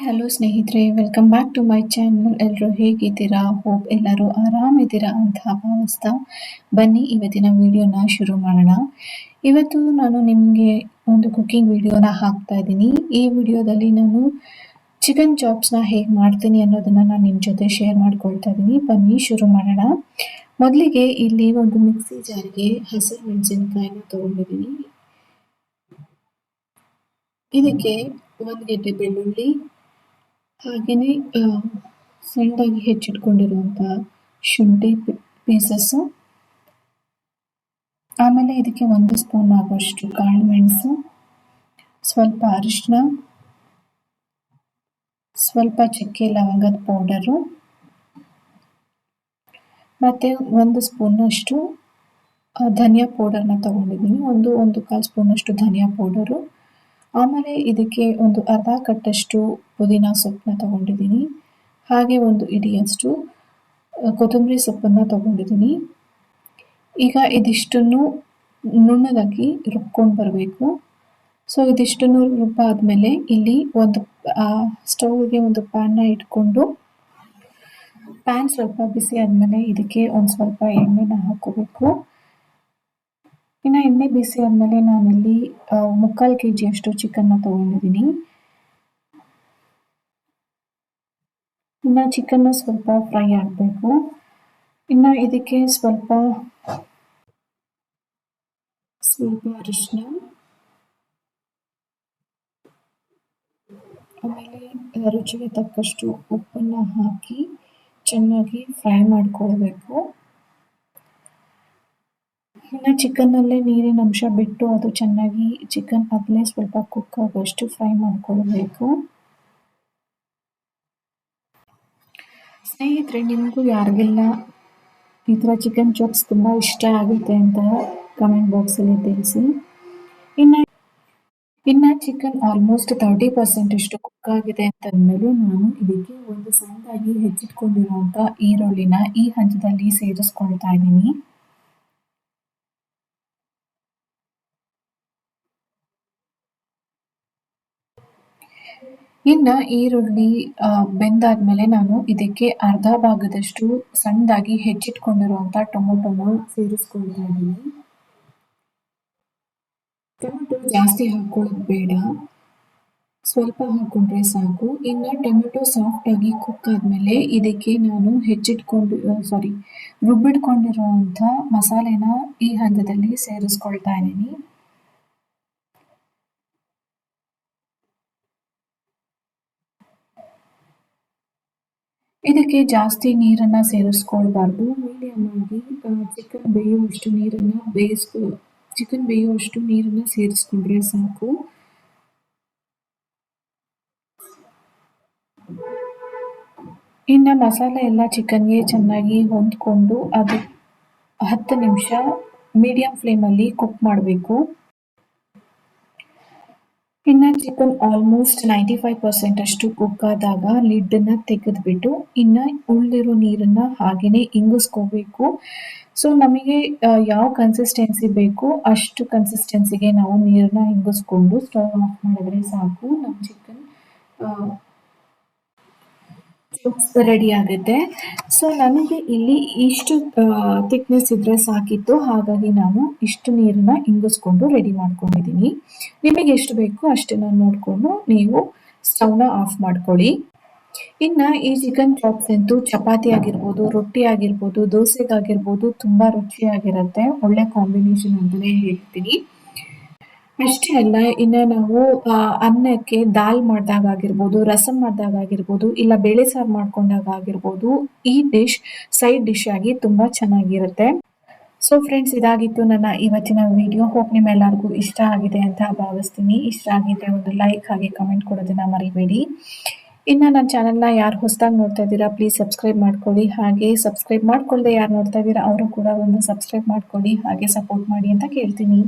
Hello ಸ್ನೇಹಿತರೆ, welcome back to my channel. ಎಲ್ಲರೂ ಹೇಗಿದ್ದೀರಾ? ಹೋಪ್ ಎಲ್ಲರೂ ಆರಾಮಿದ್ದೀರಾ ಅಂತ ಭಾವಿಸ್ತಾ ಬನ್ನಿ ಇವತ್ತಿನ ವಿಡಿಯೋನ ಶುರು ಮಾಡೋಣ. ಇವತ್ತು ನಾನು ನಿಮಗೆ ಒಂದು ಕುಕಿಂಗ್ ವಿಡಿಯೋನ ಹಾಕ್ತಾ ಇದ್ದೀನಿ. ಈ ವಿಡಿಯೋದಲ್ಲಿ ನಾನು ಚಿಕನ್ ಚಾಪ್ಸ್ನ ಹೇಗೆ ಮಾಡ್ತೀನಿ ಅನ್ನೋದನ್ನ ನಾನು ನಿಮ್ಮ ಜೊತೆ ಶೇರ್ ಮಾಡ್ಕೊಳ್ತಾ ಇದ್ದೀನಿ. ಬನ್ನಿ ಶುರು ಮಾಡೋಣ. ಮೊದಲಿಗೆ ಇಲ್ಲಿ ಒಂದು ಮಿಕ್ಸಿ ಜಾರ್ಗೆ ಹಸಿರು ಮೆಣಸಿನಕಾಯಿನ ತೊಗೊಂಡಿದ್ದೀನಿ. ಇದಕ್ಕೆ ಒಂದು ಗೆಡ್ಡೆ ಬೆಳ್ಳುಳ್ಳಿ, ಹಾಗೆಯೇ ಸಣ್ಣದಾಗಿ ಹೆಚ್ಚಿಟ್ಕೊಂಡಿರುವಂಥ ಶುಂಠಿ ಪೀಸಸ್ಸು, ಆಮೇಲೆ ಇದಕ್ಕೆ 1 ಸ್ಪೂನ್ ಆಗುವಷ್ಟು ಕಾಳು ಮೆಣಸು, ಸ್ವಲ್ಪ ಅರಿಶಿನ, ಸ್ವಲ್ಪ ಚಕ್ಕೆ ಲವಂಗದ ಪೌಡರು, ಮತ್ತು 1 ಸ್ಪೂನಷ್ಟು ಧನಿಯಾ ಪೌಡರ್ನ ತೊಗೊಂಡಿದ್ದೀನಿ. ಒಂದು ಕಾಲು ಸ್ಪೂನಷ್ಟು ಧನಿಯಾ ಪೌಡರು. ಆಮೇಲೆ ಇದಕ್ಕೆ ಒಂದು ಅರ್ಧ ಕಟ್ಟಷ್ಟು ಪುದೀನ ಸೊಪ್ಪನ್ನ ತೊಗೊಂಡಿದ್ದೀನಿ. ಹಾಗೆ ಒಂದು ಇಡಿಯಷ್ಟು ಕೊತ್ತಂಬರಿ ಸೊಪ್ಪನ್ನು ತೊಗೊಂಡಿದ್ದೀನಿ. ಈಗ ಇದಿಷ್ಟನ್ನು ನುಣ್ಣದಾಗಿ ರುಬ್ಕೊಂಡು ಬರಬೇಕು. ಸೊ ಇದಿಷ್ಟನ್ನು ರುಬ್ಬಾದ್ಮೇಲೆ ಇಲ್ಲಿ ಒಂದು ಸ್ಟವ್ಗೆ ಒಂದು ಪ್ಯಾನ್ನ ಇಟ್ಕೊಂಡು, ಪ್ಯಾನ್ ಸ್ವಲ್ಪ ಬಿಸಿ ಆದಮೇಲೆ ಇದಕ್ಕೆ ಒಂದು ಸ್ವಲ್ಪ ಎಣ್ಣೆನ ಹಾಕೋಬೇಕು. ಇನ್ನು ಎಣ್ಣೆ ಬಿಸಿ ಆದಮೇಲೆ ನಾನಿಲ್ಲಿ 3/4 kg ಚಿಕನ್ನ ತೊಗೊಂಡಿದ್ದೀನಿ. ಇನ್ನು ಚಿಕನ್ನ ಸ್ವಲ್ಪ ಫ್ರೈ ಆಗಬೇಕು. ಇನ್ನು ಇದಕ್ಕೆ ಸ್ವಲ್ಪ ಅರಿಶಿನ, ಆಮೇಲೆ ರುಚಿಗೆ ತಕ್ಕಷ್ಟು ಉಪ್ಪನ್ನು ಹಾಕಿ ಚೆನ್ನಾಗಿ ಫ್ರೈ ಮಾಡ್ಕೊಳ್ಬೇಕು. ಇನ್ನು ಚಿಕನ್ನಲ್ಲೇ ನೀರಿನ ಅಂಶ ಬಿಟ್ಟು ಅದು ಚೆನ್ನಾಗಿ ಚಿಕನ್ ಅದನ್ನೇ ಸ್ವಲ್ಪ ಕುಕ್ ಆಗೋಷ್ಟು ಫ್ರೈ ಮಾಡ್ಕೊಳ್ಬೇಕು. ಸ್ನೇಹಿತರೆ, ನಿಮಗೂ ಯಾರಿಗೆಲ್ಲ ಈ ಥರ ಚಿಕನ್ ಚಾಪ್ಸ್ ತುಂಬ ಇಷ್ಟ ಆಗುತ್ತೆ ಅಂತ ಕಮೆಂಟ್ ಬಾಕ್ಸಲ್ಲಿ ತಿಳಿಸಿ. ಇನ್ನು ಚಿಕನ್ ಆಲ್ಮೋಸ್ಟ್ 30% ಕುಕ್ ಆಗಿದೆ ಅಂತಂದಮೇಲೆ ನಾನು ಇದಕ್ಕೆ ಒಂದು ಸಣ್ಣದಾಗಿ ಹೆಚ್ಚಿಟ್ಕೊಂಡಿರುವಂಥ ಈರುಳ್ಳಿನ ಈ ಹಂತದಲ್ಲಿ ಸೇರಿಸ್ಕೊಳ್ತಾ ಇದ್ದೀನಿ. ಇನ್ನು ಈರುಳ್ಳಿ ಬೆಂದಾದ್ಮೇಲೆ ನಾನು ಇದಕ್ಕೆ ಅರ್ಧ ಭಾಗದಷ್ಟು ಸಣ್ಣದಾಗಿ ಹೆಚ್ಚಿಟ್ಕೊಂಡಿರುವಂಥ ಟೊಮೊಟೊನ ಸೇರಿಸ್ಕೊಳ್ತಾ ಇದ್ದೀನಿ. ಟೊಮೆಟೊ ಜಾಸ್ತಿ ಹಾಕೊಳ್ಳೋದು ಬೇಡ, ಸ್ವಲ್ಪ ಹಾಕೊಂಡ್ರೆ ಸಾಕು. ಇನ್ನು ಟೊಮೆಟೊ ಸಾಫ್ಟಾಗಿ ಕುಕ್ ಆದಮೇಲೆ ಇದಕ್ಕೆ ನಾನು ರುಬ್ಬಿಟ್ಕೊಂಡಿರುವಂಥ ಮಸಾಲೆನ ಈ ಹಂತದಲ್ಲಿ ಸೇರಿಸ್ಕೊಳ್ತಾ ಇದ್ದೀನಿ. ಇದಕ್ಕೆ ಜಾಸ್ತಿ ನೀರನ್ನು ಸೇರಿಸ್ಕೊಳ್ಬಾರ್ದು. ಮೀಡಿಯಮ್ ಆಗಿ ಚಿಕನ್ ಬೇಯುವಷ್ಟು ನೀರನ್ನು ಸೇರಿಸ್ಕೊಂಡ್ರೆ ಸಾಕು. ಇನ್ನು ಮಸಾಲೆ ಎಲ್ಲ ಚಿಕನ್ಗೆ ಚೆನ್ನಾಗಿ ಹೊಂದ್ಕೊಂಡು ಅದು 10 ನಿಮಿಷ ಮೀಡಿಯಂ ಫ್ಲೇಮಲ್ಲಿ ಕುಕ್ ಮಾಡಬೇಕು. ಇನ್ನು ಚಿಕನ್ ಆಲ್ಮೋಸ್ಟ್ 95% ಅಷ್ಟು ಕುಕ್ ಆದಾಗ ಲಿಡ್ಡನ್ನು ತೆಗೆದುಬಿಟ್ಟು ಇನ್ನು ಉಳಿದಿರೋ ನೀರನ್ನು ಹಾಗೆಯೇ ಇಂಗಿಸ್ಕೋಬೇಕು. ಸೊ ನಮಗೆ ಯಾವ ಕನ್ಸಿಸ್ಟೆನ್ಸಿ ಬೇಕು ಅಷ್ಟು ಕನ್ಸಿಸ್ಟೆನ್ಸಿಗೆ ನಾವು ನೀರನ್ನ ಇಂಗಿಸ್ಕೊಂಡು ಸ್ಟವ್ ಆಫ್ ಮಾಡಿದ್ರೆ ಸಾಕು. ನಮ್ಮ ಚಿಕನ್ ರೆಡಿ ಆಗುತ್ತೆ. ಸೊ ನನಗೆ ಇಲ್ಲಿ ಇಷ್ಟು ಥಿಕ್ನೆಸ್ ಇದ್ರೆ ಸಾಕಿತ್ತು, ಹಾಗಾಗಿ ನಾನು ಇಷ್ಟು ನೀರನ್ನ ಇಂಗಿಸ್ಕೊಂಡು ರೆಡಿ ಮಾಡ್ಕೊಂಡಿದ್ದೀನಿ. ನಿಮಗೆ ಎಷ್ಟು ಬೇಕು ಅಷ್ಟನ್ನು ನೋಡಿಕೊಂಡು ನೀವು ಸ್ಟವ್ನ ಆಫ್ ಮಾಡ್ಕೊಳ್ಳಿ. ಇನ್ನು ಈ ಚಿಕನ್ ಚಾಪ್ಸ್ ಅಂತೂ ಚಪಾತಿ ಆಗಿರ್ಬೋದು, ರೊಟ್ಟಿ ಆಗಿರ್ಬೋದು, ದೋಸೆಗಾಗಿರ್ಬೋದು ತುಂಬ ರುಚಿಯಾಗಿರುತ್ತೆ. ಒಳ್ಳೆ ಕಾಂಬಿನೇಷನ್ ಅಂತಲೇ ಹೇಳ್ತೀನಿ. ಅಷ್ಟೇ ಅಲ್ಲ, ಇನ್ನು ನಾವು ಅನ್ನಕ್ಕೆ ದಾಲ್ ಮಾಡಿದಾಗ ಆಗಿರ್ಬೋದು, ರಸಮ್ ಮಾಡಿದಾಗ ಆಗಿರ್ಬೋದು, ಇಲ್ಲ ಬೇಳೆ ಸಾರು ಮಾಡ್ಕೊಂಡಾಗ ಆಗಿರ್ಬೋದು, ಈ ಸೈಡ್ ಡಿಶ್ ಆಗಿ ತುಂಬ ಚೆನ್ನಾಗಿರುತ್ತೆ. ಸೊ ಫ್ರೆಂಡ್ಸ್, ಇದಾಗಿತ್ತು ನನ್ನ ಇವತ್ತಿನ ವಿಡಿಯೋ. ಹೋಪ್ ನಿಮ್ಮೆಲ್ಲರಿಗೂ ಇಷ್ಟ ಆಗಿದೆ ಅಂತ ಭಾವಿಸ್ತೀನಿ. ಇಷ್ಟ ಆಗಿದ್ರೆ ಒಂದು ಲೈಕ್ ಹಾಗೆ ಕಮೆಂಟ್ ಕೊಡೋದನ್ನ ಮರಿಬೇಡಿ. ಇನ್ನು ನನ್ನ ಚಾನಲ್ನ ಯಾರು ಹೊಸದಾಗಿ ನೋಡ್ತಾ ಇದ್ದೀರಾ ಪ್ಲೀಸ್ ಸಬ್ಸ್ಕ್ರೈಬ್ ಮಾಡ್ಕೊಳ್ಳಿ. ಹಾಗೆ ಸಬ್ಸ್ಕ್ರೈಬ್ ಮಾಡ್ಕೊಳ್ಳದೆ ಯಾರು ನೋಡ್ತಾ ಇದ್ದೀರಾ ಅವರು ಕೂಡ ಒಂದು ಸಬ್ಸ್ಕ್ರೈಬ್ ಮಾಡ್ಕೊಳ್ಳಿ, ಹಾಗೆ ಸಪೋರ್ಟ್ ಮಾಡಿ ಅಂತ ಕೇಳ್ತೀನಿ.